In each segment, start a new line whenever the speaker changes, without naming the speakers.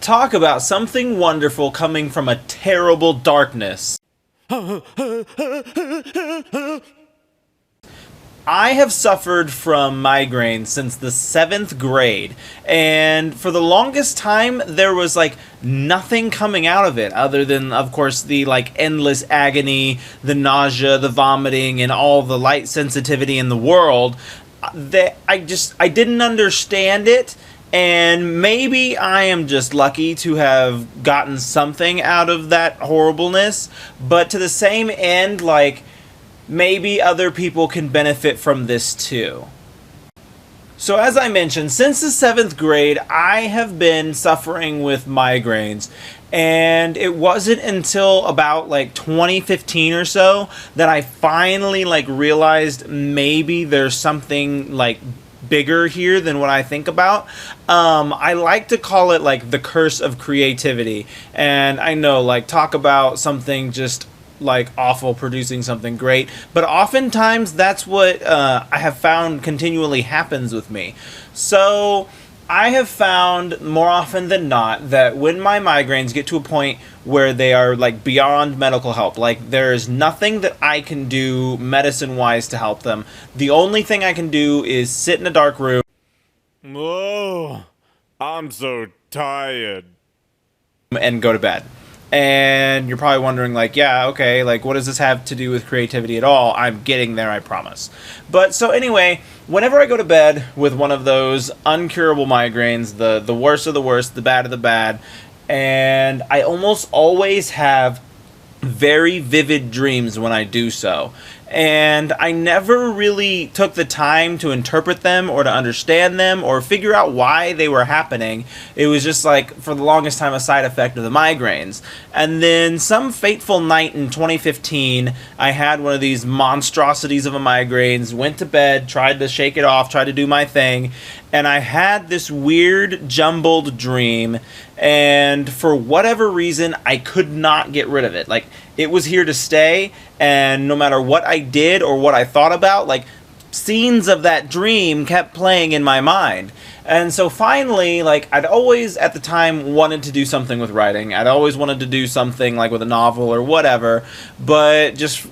Talk about something wonderful coming from a terrible darkness. I have suffered from migraines since the 7th grade, and for the longest time there was like nothing coming out of it other than, of course, the like endless agony, the nausea, the vomiting, and all the light sensitivity in the world. That I didn't understand it, and maybe I am just lucky to have gotten something out of that horribleness, but to the same end, like, maybe other people can benefit from this too. So as I mentioned, since the 7th grade, I have been suffering with migraines. And it wasn't until about like 2015 or so that I finally like realized maybe there's something like bigger here than what I think about. I like to call it like the curse of creativity. And I know, like, talk about something just like awful producing something great, but oftentimes that's what I have found continually happens with me. So I have found more often than not that when my migraines get to a point where they are like beyond medical help, like there is nothing that I can do medicine wise to help them, the only thing I can do is sit in a dark room.
Oh, I'm so tired.
And go to bed. And you're probably wondering, like, yeah, okay, like, what does this have to do with creativity at all? I'm getting there, I promise. But, so anyway, whenever I go to bed with one of those uncurable migraines, the worst of the worst, the bad of the bad, and I almost always have very vivid dreams when I do so. And I never really took the time to interpret them or to understand them or figure out why they were happening. It was just like, for the longest time, a side effect of the migraines. And then some fateful night in 2015, I had one of these monstrosities of a migraines, went to bed, tried to shake it off, tried to do my thing, and I had this weird jumbled dream, and for whatever reason, I could not get rid of it. Like, it was here to stay, and no matter what I did or what I thought about, like, scenes of that dream kept playing in my mind. And so finally, like, I'd always at the time wanted to do something with writing. I'd always wanted to do something like with a novel or whatever, but just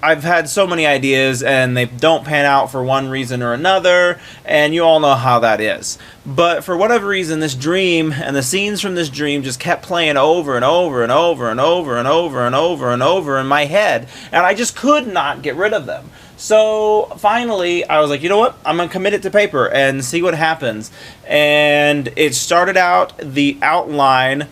I've had so many ideas and they don't pan out for one reason or another, and you all know how that is. But for whatever reason, this dream and the scenes from this dream just kept playing over and over and over and over and over and over and over in my head, and I just could not get rid of them. So finally, I was like, you know what? I'm going to commit it to paper and see what happens. And it started out, the outline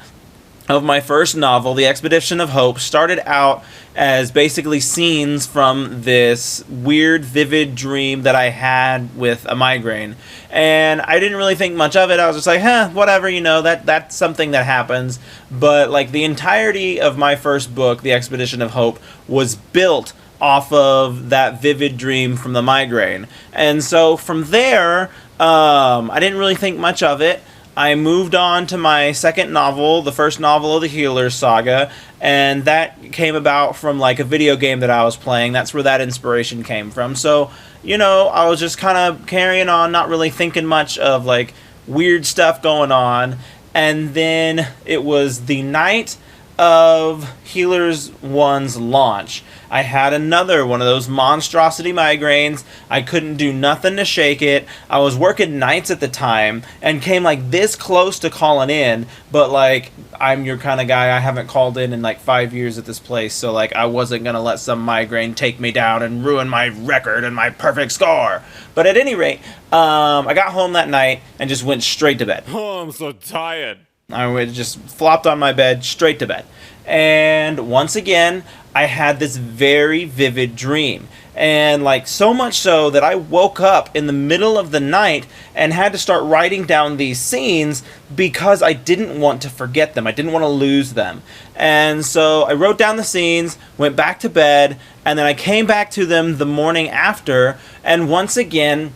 of my first novel, The Expedition of Hope, started out as basically scenes from this weird, vivid dream that I had with a migraine. And I didn't really think much of it. I was just like, whatever, you know, that's something that happens. But like the entirety of my first book, The Expedition of Hope, was built off of that vivid dream from the migraine. And so from there, I didn't really think much of it. I moved on to my second novel, the first novel of the Healer saga, and that came about from like a video game that I was playing. That's where that inspiration came from. So, you know, I was just kind of carrying on, not really thinking much of like weird stuff going on. And then it was the night of Healers 1's launch. I had another one of those monstrosity migraines. I couldn't do nothing to shake it. I was working nights at the time and came like this close to calling in, but like, I'm your kind of guy. I haven't called in like 5 years at this place, so like I wasn't gonna let some migraine take me down and ruin my record and my perfect score. But at any rate, I got home that night and just went straight to bed.
Oh, I'm so tired.
I just flopped on my bed, straight to bed. And once again, I had this very vivid dream. And like so much so that I woke up in the middle of the night and had to start writing down these scenes because I didn't want to forget them. I didn't want to lose them. And so I wrote down the scenes, went back to bed, and then I came back to them the morning after, and once again,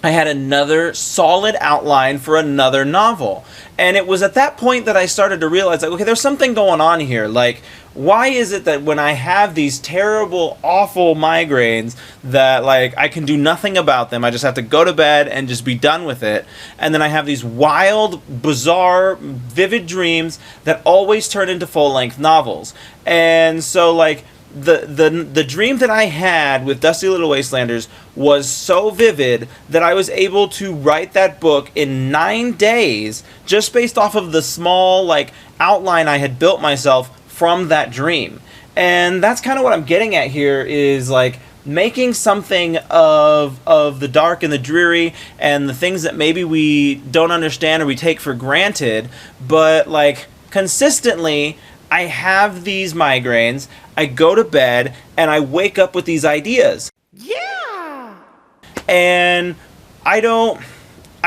I had another solid outline for another novel. And it was at that point that I started to realize, like, okay, there's something going on here. Like, why is it that when I have these terrible, awful migraines that, like, I can do nothing about them? I just have to go to bed and just be done with it. And then I have these wild, bizarre, vivid dreams that always turn into full-length novels. And so, like, the dream that I had with Dusty Little Wastelanders was so vivid that I was able to write that book in 9 days just based off of the small, like, outline I had built myself from that dream. And that's kind of what I'm getting at here, is like making something of the dark and the dreary and the things that maybe we don't understand or we take for granted, but like consistently I have these migraines, I go to bed, and I wake up with these ideas.
Yeah!
And I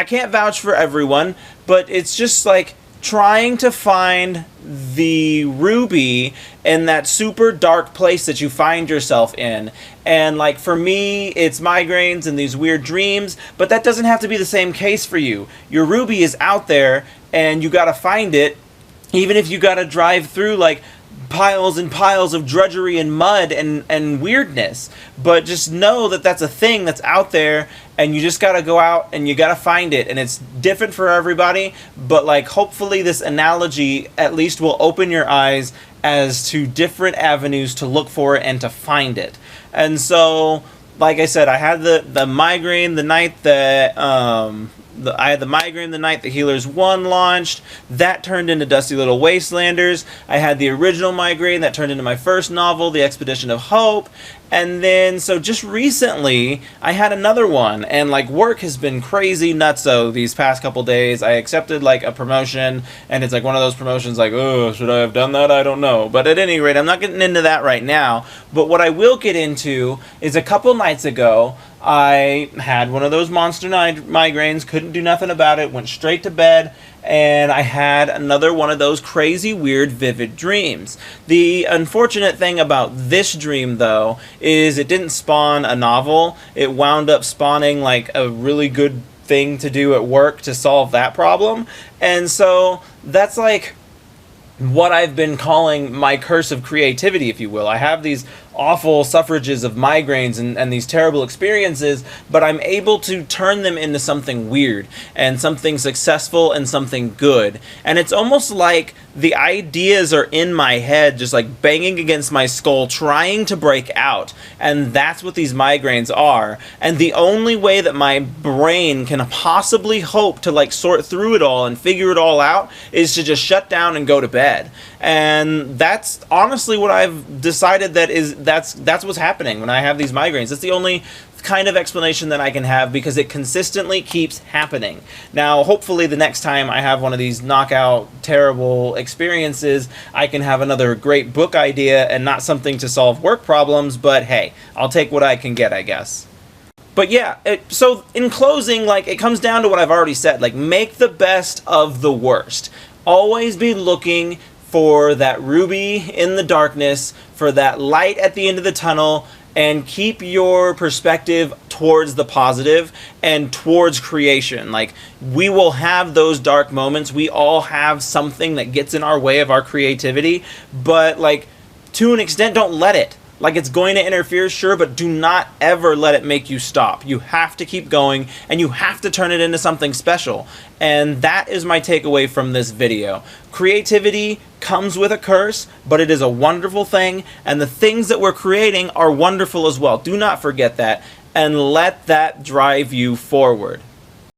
can't vouch for everyone, but it's just like trying to find the ruby in that super dark place that you find yourself in. And like for me, it's migraines and these weird dreams, but that doesn't have to be the same case for you. Your ruby is out there, and you gotta find it, even if you gotta drive through like piles and piles of drudgery and mud and weirdness. But just know that that's a thing that's out there, and you just gotta go out and you gotta find it. And it's different for everybody, but like hopefully this analogy at least will open your eyes as to different avenues to look for it and to find it. And so, like I said, I had the migraine the night that I had the migraine the night that Healers 1 launched. That turned into Dusty Little Wastelanders. I had the original migraine that turned into my first novel, The Expedition of Hope. And then, so just recently, I had another one. And, like, work has been crazy nutso these past couple days. I accepted, like, a promotion. And it's, like, one of those promotions, like, oh, should I have done that? I don't know. But at any rate, I'm not getting into that right now. But what I will get into is a couple nights ago, I had one of those monster migraines, couldn't do nothing about it, went straight to bed, and I had another one of those crazy, weird, vivid dreams. The unfortunate thing about this dream, though, is it didn't spawn a novel. It wound up spawning, like, a really good thing to do at work to solve that problem. And so that's, like, what I've been calling my curse of creativity, if you will. I have these awful suffrages of migraines and these terrible experiences, but I'm able to turn them into something weird and something successful and something good. And it's almost like the ideas are in my head, just like banging against my skull, trying to break out. And that's what these migraines are. And the only way that my brain can possibly hope to like sort through it all and figure it all out is to just shut down and go to bed. And that's honestly what I've decided that's what's happening when I have these migraines. That's the only kind of explanation that I can have, because it consistently keeps happening. Now, hopefully the next time I have one of these knockout, terrible experiences, I can have another great book idea and not something to solve work problems, but hey, I'll take what I can get, I guess. But yeah, so in closing, like, it comes down to what I've already said. Like, make the best of the worst. Always be looking for that ruby in the darkness, for that light at the end of the tunnel, and keep your perspective towards the positive and towards creation. Like, we will have those dark moments. We all have something that gets in our way of our creativity, but like, to an extent, don't let it. Like, it's going to interfere, sure, but do not ever let it make you stop. You have to keep going, and you have to turn it into something special. And that is my takeaway from this video. Creativity comes with a curse, but it is a wonderful thing, and the things that we're creating are wonderful as well. Do not forget that, and let that drive you forward.